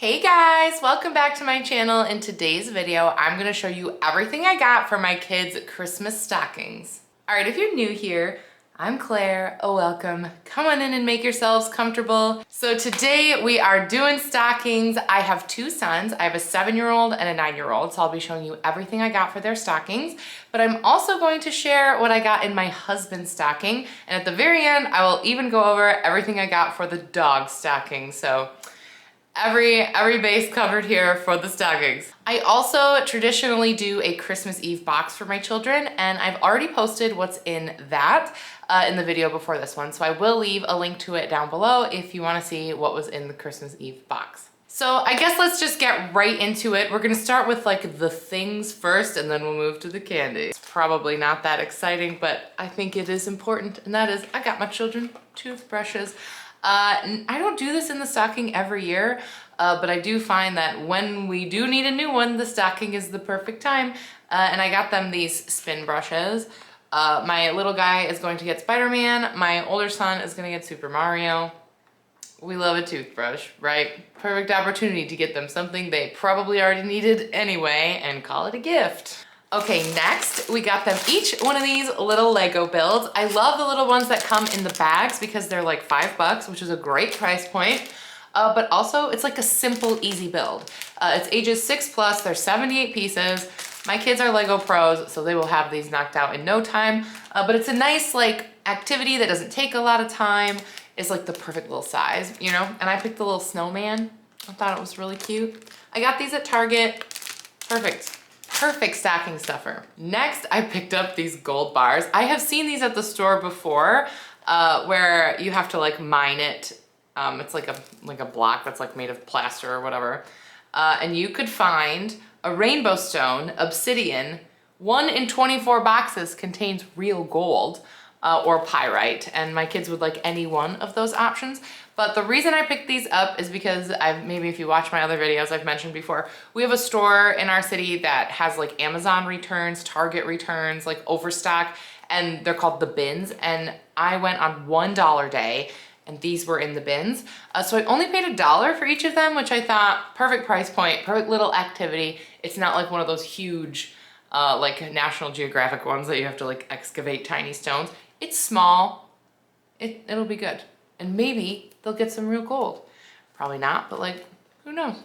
Hey guys, welcome back to my channel. In today's video, I'm gonna show you everything I got for my kids' Christmas stockings. All right, if you're new here, I'm Claire. Welcome. Come on in and make yourselves comfortable. So today we are doing stockings. I have two sons. I have a 7-year-old and a 9-year-old, so I'll be showing you everything I got for their stockings. But I'm also going to share what I got in my husband's stocking. And at the very end, I will even go over everything I got for the dog stocking. So every base covered here for the stockings. I also traditionally do a Christmas Eve box for my children, and I've already posted what's in that in the video before this one. So I will leave a link to it down below if you want to see what was in the Christmas Eve box. So I guess let's just get right into it. We're gonna start with like the things first, and then we'll move to the candy. It's probably not that exciting, but I think it is important, and that is I got my children toothbrushes. I don't do this in the stocking every year, but I do find that when we do need a new one, the stocking is the perfect time. And I got them these spin brushes. My little guy is going to get Spider-Man. My older son is going to get Super Mario. We love a toothbrush, right? Perfect opportunity to get them something they probably already needed anyway and call it a gift. Okay, next we got them each one of these little Lego builds. I love the little ones that come in the bags because they're like $5, which is a great price point. But also it's like a simple, easy build. It's ages 6+, there's 78 pieces. My kids are Lego pros, so they will have these knocked out in no time. But it's a nice like activity that doesn't take a lot of time. It's like the perfect little size, you know? And I picked the little snowman. I thought it was really cute. I got these at Target. Perfect stocking stuffer. Next, I picked up these gold bars. I have seen these at the store before where you have to like mine it. It's like a block that's like made of plaster or whatever. And you could find a rainbow stone, obsidian. 1 in 24 boxes contains real gold or pyrite. And my kids would like any one of those options. But the reason I picked these up is because maybe if you watch my other videos, I've mentioned before, we have a store in our city that has like Amazon returns, Target returns, like overstock, and they're called the bins. And I went on $1 day and these were in the bins. So I only paid $1 for each of them, which I thought perfect price point, perfect little activity. It's not like one of those huge like National Geographic ones that you have to like excavate tiny stones. It's small, it'll be good. And maybe they'll get some real gold. Probably not, but like, who knows?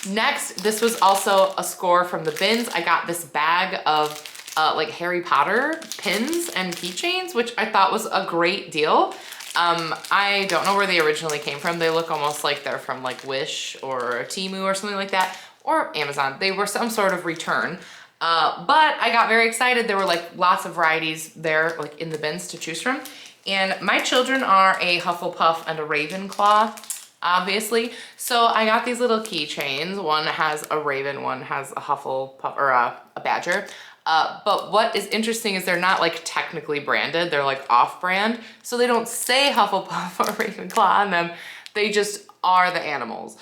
Next, this was also a score from the bins. I got this bag of like Harry Potter pins and keychains, which I thought was a great deal. I don't know where they originally came from. They look almost like they're from like Wish or Temu or something like that, or Amazon. They were some sort of return. But I got very excited. There were like lots of varieties there, like in the bins to choose from. And my children are a Hufflepuff and a Ravenclaw, obviously. So I got these little keychains. One has a raven, one has a Hufflepuff or a badger. But what is interesting is they're not like technically branded. They're like off-brand. So they don't say Hufflepuff or Ravenclaw on them. They just are the animals.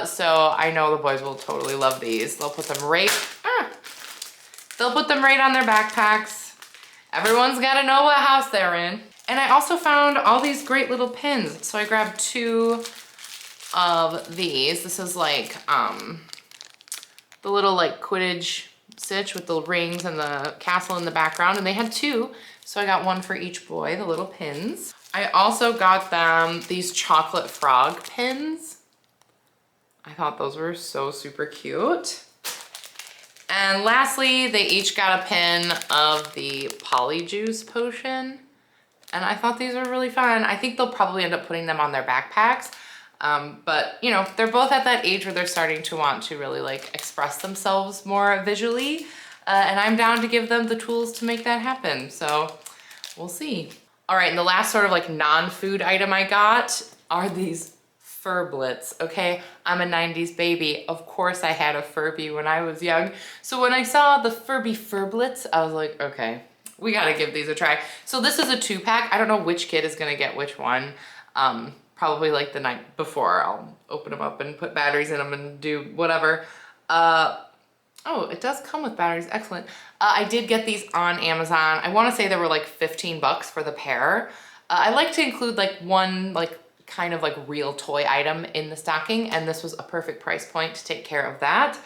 So I know the boys will totally love these. They'll put them right on their backpacks. Everyone's got to know what house they're in. And I also found all these great little pins. So I grabbed 2 of these. This is like the little like Quidditch stitch with the rings and the castle in the background. And they had 2. So I got one for each boy, the little pins. I also got them these chocolate frog pins. I thought those were so super cute. And lastly, they each got a pin of the Polyjuice potion. And I thought these were really fun. I think they'll probably end up putting them on their backpacks. But you know, they're both at that age where they're starting to want to really like express themselves more visually. And I'm down to give them the tools to make that happen. So we'll see. All right, and the last sort of like non-food item I got are these Furblets, okay? I'm a 90s baby. Of course I had a Furby when I was young. So when I saw the Furby Furblets, I was like, okay, we gotta give these a try. So this is a 2-pack. I don't know which kid is gonna get which one. Probably like the night before. I'll open them up and put batteries in them and do whatever. Oh, it does come with batteries, excellent. I did get these on Amazon. I wanna say they were like $15 for the pair. I like to include like one like kind of like real toy item in the stocking, and this was a perfect price point to take care of that.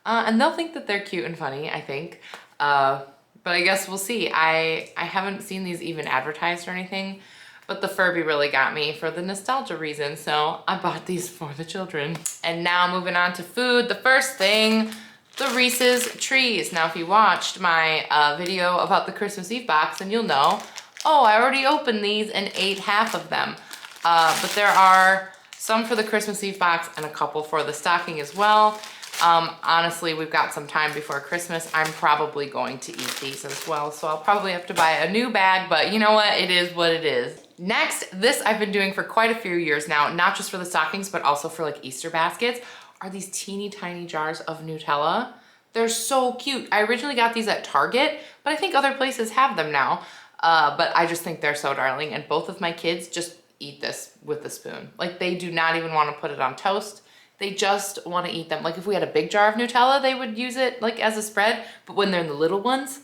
And they'll think that they're cute and funny, I think. But I guess we'll see. I haven't seen these even advertised or anything, but the Furby really got me for the nostalgia reason, so I bought these for the children. And now moving on to food, the first thing, the Reese's Trees. Now if you watched my video about the Christmas Eve box, then you'll know, oh, I already opened these and ate half of them. But there are some for the Christmas Eve box and a couple for the stocking as well. Honestly, we've got some time before Christmas. I'm probably going to eat these as well, so I'll probably have to buy a new bag, but you know what? It is what it is. Next, this I've been doing for quite a few years now, not just for the stockings, but also for like Easter baskets, are these teeny tiny jars of Nutella. They're so cute. I originally got these at Target, but I think other places have them now. But I just think they're so darling, and both of my kids just eat this with a spoon. Like, they do not even want to put it on toast. They just want to eat them. Like, if we had a big jar of Nutella, they would use it like as a spread, but when they're in the little ones,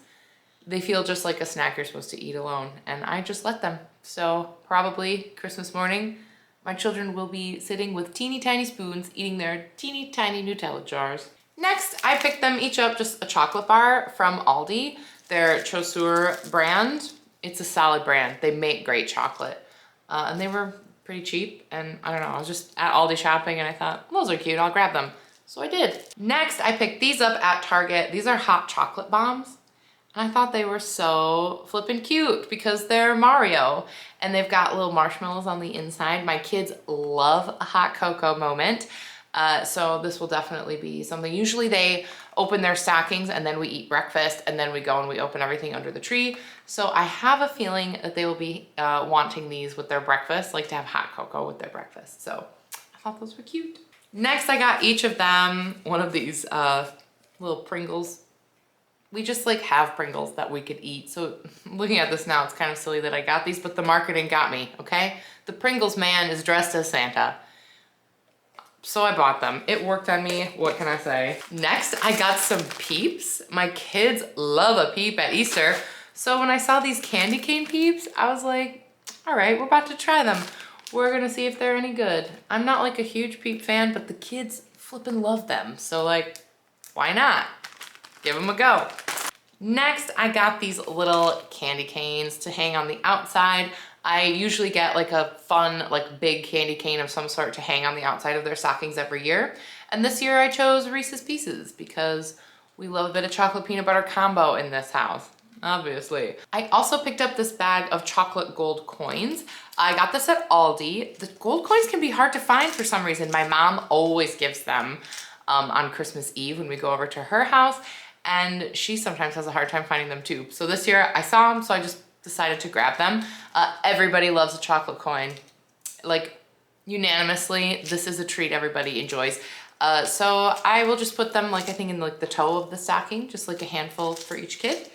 they feel just like a snack you're supposed to eat alone, and I just let them. So probably Christmas morning, my children will be sitting with teeny tiny spoons eating their teeny tiny Nutella jars. Next, I picked them each up just a chocolate bar from Aldi, their Chaussure brand. It's a solid brand. They make great chocolate, and they were pretty cheap, and I don't know, I was just at Aldi shopping and I thought, those are cute, I'll grab them. So I did. Next, I picked these up at Target. These are hot chocolate bombs. And I thought they were so flippin' cute because they're Mario and they've got little marshmallows on the inside. My kids love a hot cocoa moment. So this will definitely be something. Usually they open their stockings and then we eat breakfast and then we go and we open everything under the tree. So I have a feeling that they will be wanting these with their breakfast, like to have hot cocoa with their breakfast. So I thought those were cute. Next, I got each of them one of these little Pringles. We just like have Pringles that we could eat. So looking at this now, it's kind of silly that I got these, but the marketing got me, okay? The Pringles man is dressed as Santa. So I bought them. It worked on me, what can I say? Next, I got some Peeps. My kids love a Peep at Easter. So when I saw these candy cane Peeps, I was like, all right, we're about to try them. We're gonna see if they're any good. I'm not like a huge Peep fan, but the kids flippin' love them. So like, why not? Give them a go. Next, I got these little candy canes to hang on the outside. I usually get like a fun, like big candy cane of some sort to hang on the outside of their stockings every year. And this year I chose Reese's Pieces because we love a bit of chocolate peanut butter combo in this house, obviously. I also picked up this bag of chocolate gold coins. I got this at Aldi. The gold coins can be hard to find for some reason. My mom always gives them on Christmas Eve when we go over to her house. And she sometimes has a hard time finding them too. So this year I saw them, so I just decided to grab them. Everybody loves a chocolate coin. Like, unanimously, this is a treat everybody enjoys. So I will just put them, like, I think in like the toe of the stocking, just like a handful for each kid.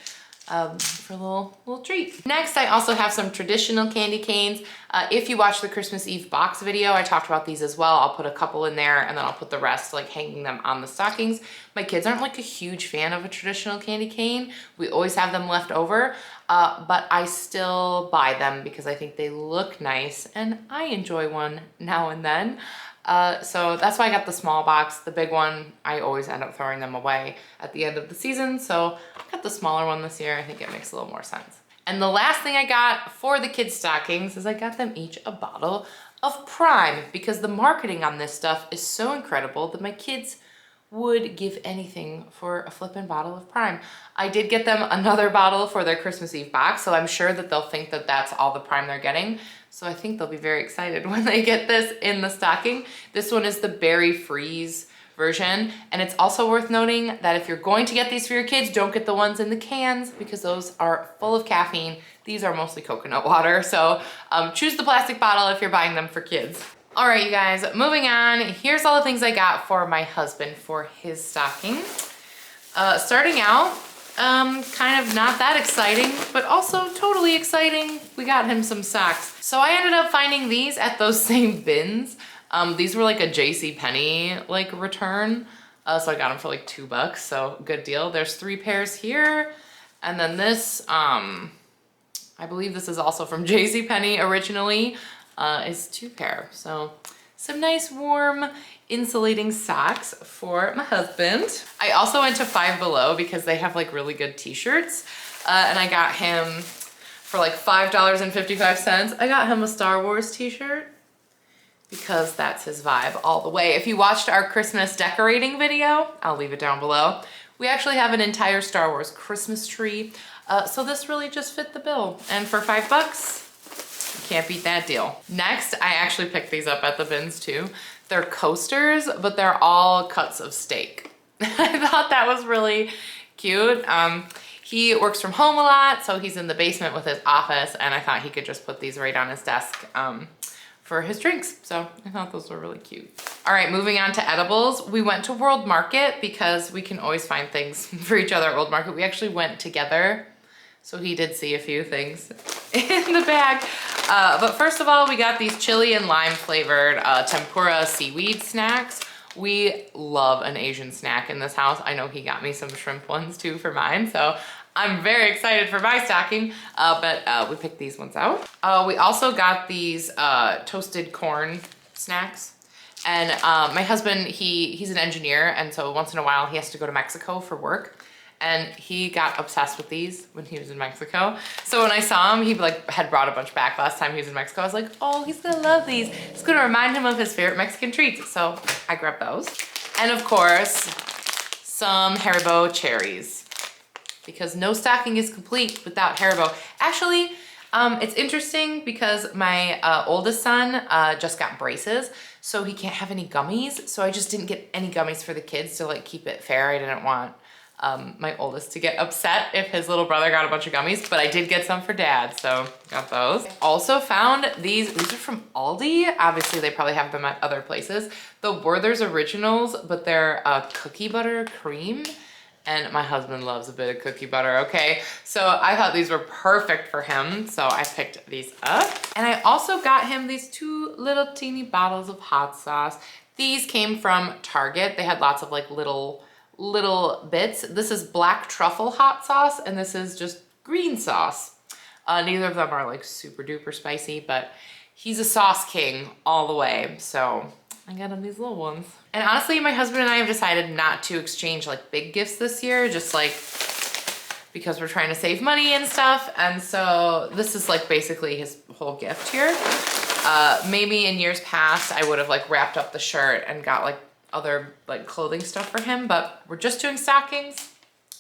For a little treat. Next, I also have some traditional candy canes. If you watch the Christmas Eve box video, I talked about these as well. I'll put a couple in there and then I'll put the rest like hanging them on the stockings. My kids aren't like a huge fan of a traditional candy cane. We always have them left over, but I still buy them because I think they look nice and I enjoy one now and then. So that's why I got the small box. The big one, I always end up throwing them away at the end of the season. So I got the smaller one this year. I think it makes a little more sense. And the last thing I got for the kids' stockings is I got them each a bottle of Prime because the marketing on this stuff is so incredible that my kids would give anything for a flippin' bottle of Prime. I did get them another bottle for their Christmas Eve box, so I'm sure that they'll think that that's all the Prime they're getting. So I think they'll be very excited when they get this in the stocking. This one is the berry freeze version. And it's also worth noting that if you're going to get these for your kids, don't get the ones in the cans because those are full of caffeine. These are mostly coconut water. So choose the plastic bottle if you're buying them for kids. All right, you guys, moving on. Here's all the things I got for my husband for his stocking. Starting out, kind of not that exciting, but also totally exciting. We got him some socks. So I ended up finding these at those same bins. These were like a JCPenney like return. So I got them for like $2, so good deal. There's 3 pairs here. And then this, I believe this is also from JCPenney originally. is 2 pair. So some nice warm insulating socks for my husband. I also went to Five Below because they have like really good t-shirts. And I got him for like $5.55. I got him a Star Wars t-shirt because that's his vibe all the way. If you watched our Christmas decorating video, I'll leave it down below. We actually have an entire Star Wars Christmas tree. So this really just fit the bill. And for $5, you can't beat that deal. Next, I actually picked these up at the bins too. They're coasters, but they're all cuts of steak. I thought that was really cute. He works from home a lot, so he's in the basement with his office, and I thought he could just put these right on his desk for his drinks. So I thought those were really cute. All right, moving on to edibles. We went to World Market because we can always find things for each other at World Market. We actually went together, so he did see a few things in the bag. But first of all, we got these chili and lime flavored tempura seaweed snacks. We love an Asian snack in this house. I know he got me some shrimp ones too for mine, so I'm very excited for my stocking, but we picked these ones out. We also got these toasted corn snacks. And my husband, he's an engineer, and so once in a while he has to go to Mexico for work. And he got obsessed with these when he was in Mexico. So when I saw him, he like had brought a bunch back last time he was in Mexico. I was like, oh, he's gonna love these. It's gonna remind him of his favorite Mexican treats. So I grabbed those. And of course, some Haribo cherries, because no stocking is complete without Haribo. Actually, it's interesting because my oldest son just got braces, so he can't have any gummies. So I just didn't get any gummies for the kids to like keep it fair. I didn't want my oldest to get upset if his little brother got a bunch of gummies, but I did get some for dad, so got those. Also found these are from Aldi. Obviously they probably have them at other places. The Werther's Originals, but they're cookie butter cream. And my husband loves a bit of cookie butter, okay? So I thought these were perfect for him, so I picked these up. And I also got him these 2 little teeny bottles of hot sauce. These came from Target. They had lots of like little bits. This is black truffle hot sauce, and this is just green sauce. Neither of them are like super duper spicy, but he's a sauce king all the way, so I got him these little ones. And honestly, my husband and I have decided not to exchange like big gifts this year, just like because we're trying to save money and stuff. And so this is like basically his whole gift here. Maybe in years past, I would have like wrapped up the shirt and got like other like clothing stuff for him, but we're just doing stockings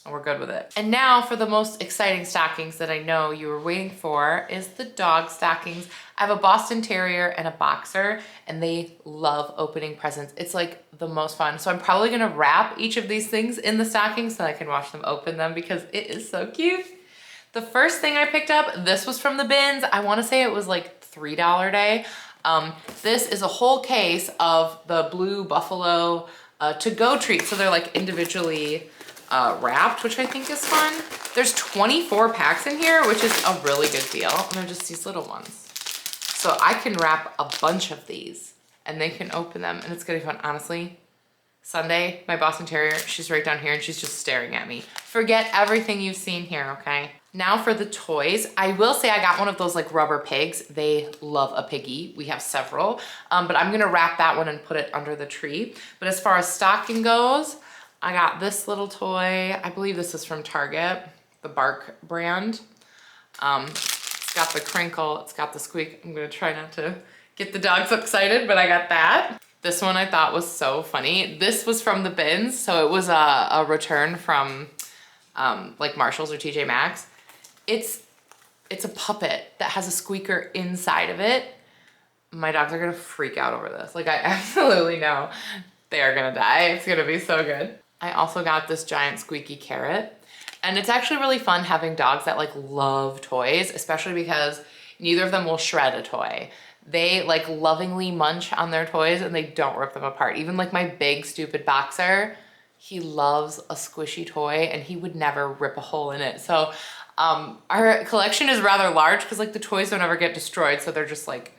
and we're good with it. And now for the most exciting stockings that I know you were waiting for is the dog stockings. I have a Boston Terrier and a Boxer, and they love opening presents. It's like the most fun. So I'm probably gonna wrap each of these things in the stocking so I can watch them open them because it is so cute. The first thing I picked up, this was from the bins. I wanna say it was like $3 day. This is a whole case of the Blue Buffalo to-go treats. So they're like individually wrapped, which I think is fun. There's 24 packs in here, which is a really good deal. And they're just these little ones. So I can wrap a bunch of these and they can open them, and it's gonna be fun. Honestly, Sunday, my Boston Terrier, she's right down here and she's just staring at me. Forget everything you've seen here, okay? Now for the toys. I will say I got one of those like rubber pigs. They love a piggy. We have several, but I'm gonna wrap that one and put it under the tree. But as far as stocking goes, I got this little toy. I believe this is from Target, the Bark brand. It's got the crinkle, it's got the squeak. I'm gonna try not to get the dogs excited, but I got that. This one I thought was so funny. This was from the bins, so it was a return from like Marshall's or TJ Maxx. It's a puppet that has a squeaker inside of it. My dogs are gonna freak out over this. Like I absolutely know they are gonna die. It's gonna be so good. I also got this giant squeaky carrot. And it's actually really fun having dogs that like love toys, especially because neither of them will shred a toy. They like lovingly munch on their toys and they don't rip them apart. Even like my big stupid Boxer, he loves a squishy toy and he would never rip a hole in it. So our collection is rather large because like the toys don't ever get destroyed, so they're just like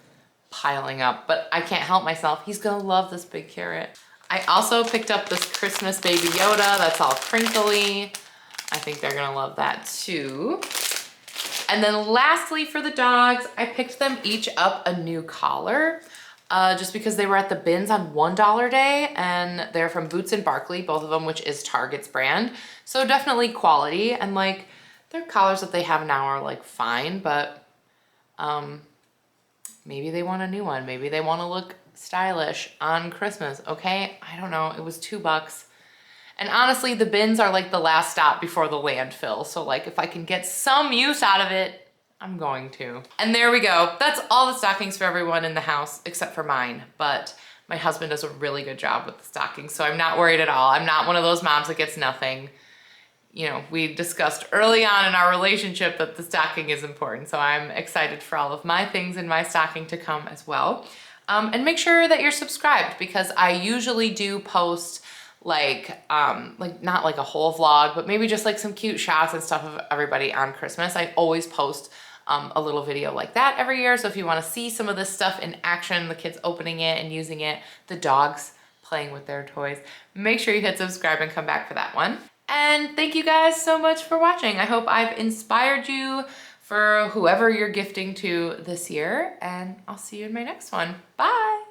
piling up. But I can't help myself. He's gonna love this big carrot. I also picked up this Christmas Baby Yoda that's all crinkly. I think they're gonna love that too. And then lastly for the dogs, I picked them each up a new collar just because they were at the bins on $1 day, and they're from Boots and Barkley, both of them, which is Target's brand. So definitely quality, and like their collars that they have now are like fine, but maybe they want a new one. Maybe they want to look stylish on Christmas, okay? I don't know, it was $2. And honestly, the bins are like the last stop before the landfill. So like if I can get some use out of it, I'm going to. And there we go. That's all the stockings for everyone in the house except for mine. But my husband does a really good job with the stockings, so I'm not worried at all. I'm not one of those moms that gets nothing. You know, we discussed early on in our relationship that the stocking is important. So I'm excited for all of my things in my stocking to come as well. And make sure that you're subscribed, because I usually do post like not like a whole vlog, but maybe just like some cute shots and stuff of everybody on Christmas. I always post a little video like that every year. So if you want to see some of this stuff in action, the kids opening it and using it, the dogs playing with their toys, make sure you hit subscribe and come back for that one. And thank you guys so much for watching. I hope I've inspired you for whoever you're gifting to this year, and I'll see you in my next one. Bye.